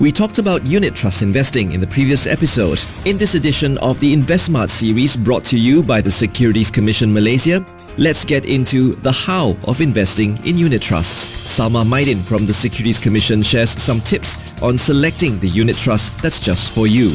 We talked about unit trust investing in the previous episode. In this edition of the Investsmart series brought to you by the Securities Commission Malaysia, let's get into the how of investing in unit trusts. Salma Maidin from the Securities Commission shares some tips on selecting the unit trust that's just for you.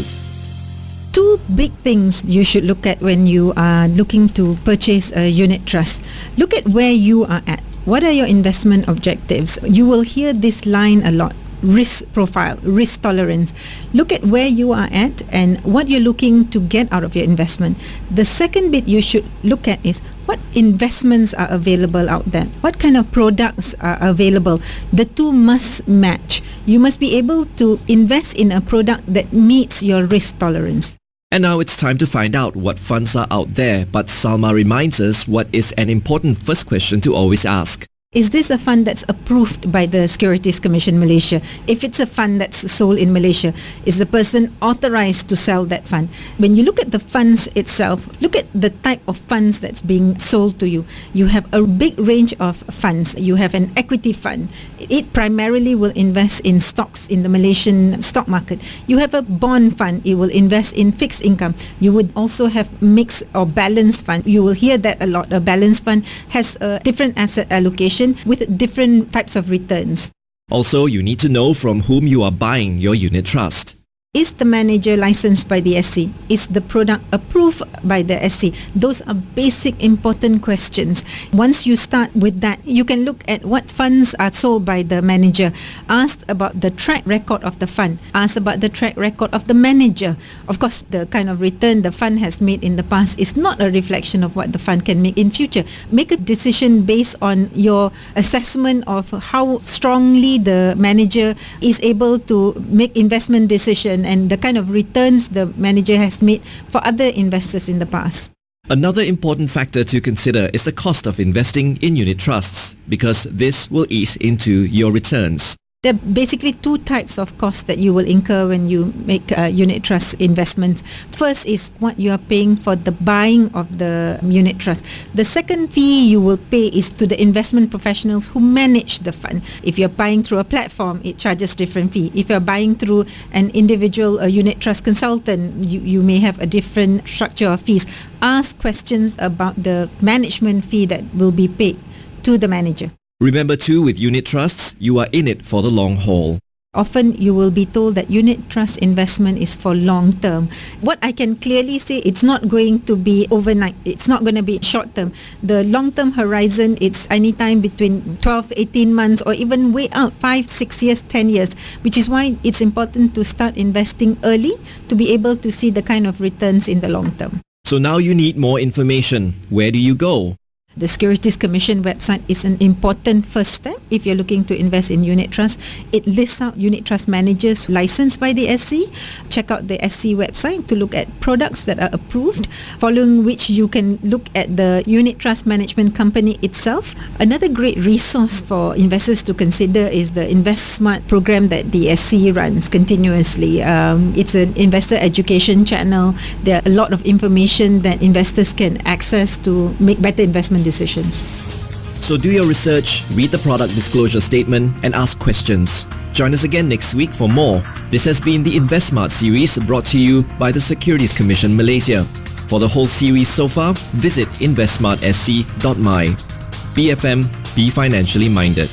Two big things you should look at when you are looking to purchase a unit trust. Look at where you are at. What are your investment objectives? You will hear this line a lot. Risk profile, risk tolerance. Look at where you are at and what you're looking to get out of your investment. The second bit you should look at is what investments are available out there. What kind of products are available? The two must match. You must be able to invest in a product that meets your risk tolerance. And now it's time to find out what funds are out there, but Salma reminds us what is an important first question to always ask. Is this a fund that's approved by the Securities Commission Malaysia? If it's a fund that's sold in Malaysia, is the person authorized to sell that fund? When you look at the funds itself, look at the type of funds that's being sold to you. You have a big range of funds. You have an equity fund. It primarily will invest in stocks in the Malaysian stock market. You have a bond fund. It will invest in fixed income. You would also have mixed or balanced fund. You will hear that a lot. A balanced fund has a different asset allocation with different types of returns. Also, you need to know from whom you are buying your unit trust. Is the manager licensed by the SC? Is the product approved by the SC? Those are basic important questions. Once you start with that, you can look at what funds are sold by the manager. Ask about the track record of the fund. Ask about the track record of the manager. Of course, the kind of return the fund has made in the past is not a reflection of what the fund can make in future. Make a decision based on your assessment of how strongly the manager is able to make investment decisions and the kind of returns the manager has made for other investors in the past. Another important factor to consider is the cost of investing in unit trusts, because this will eat into your returns. There are basically two types of costs that you will incur when you make unit trust investments. First is what you are paying for the buying of the unit trust. The second fee you will pay is to the investment professionals who manage the fund. If you're buying through a platform, it charges different fee. If you're buying through an individual unit trust consultant, you may have a different structure of fees. Ask questions about the management fee that will be paid to the manager. Remember too, with unit trusts, you are in it for the long haul. Often you will be told that unit trust investment is for long term. What I can clearly say, it's not going to be overnight. It's not going to be short term. The long term horizon, it's anytime between 12, 18 months or even way out 5, 6 years, 10 years, which is why it's important to start investing early to be able to see the kind of returns in the long term. So now you need more information. Where do you go? The Securities Commission website is an important first step if you're looking to invest in unit trust. It lists out unit trust managers licensed by the SC. Check out the SC website to look at products that are approved, following which you can look at the unit trust management company itself. Another great resource for investors to consider is the Investsmart program that the SC runs continuously. It's an investor education channel. There are a lot of information that investors can access to make better investment decisions. So do your research, read the product disclosure statement and ask questions. Join us again next week for more. This has been the Investsmart series brought to you by the Securities Commission Malaysia. For the whole series so far, visit investsmartsc.my. BFM, be financially minded.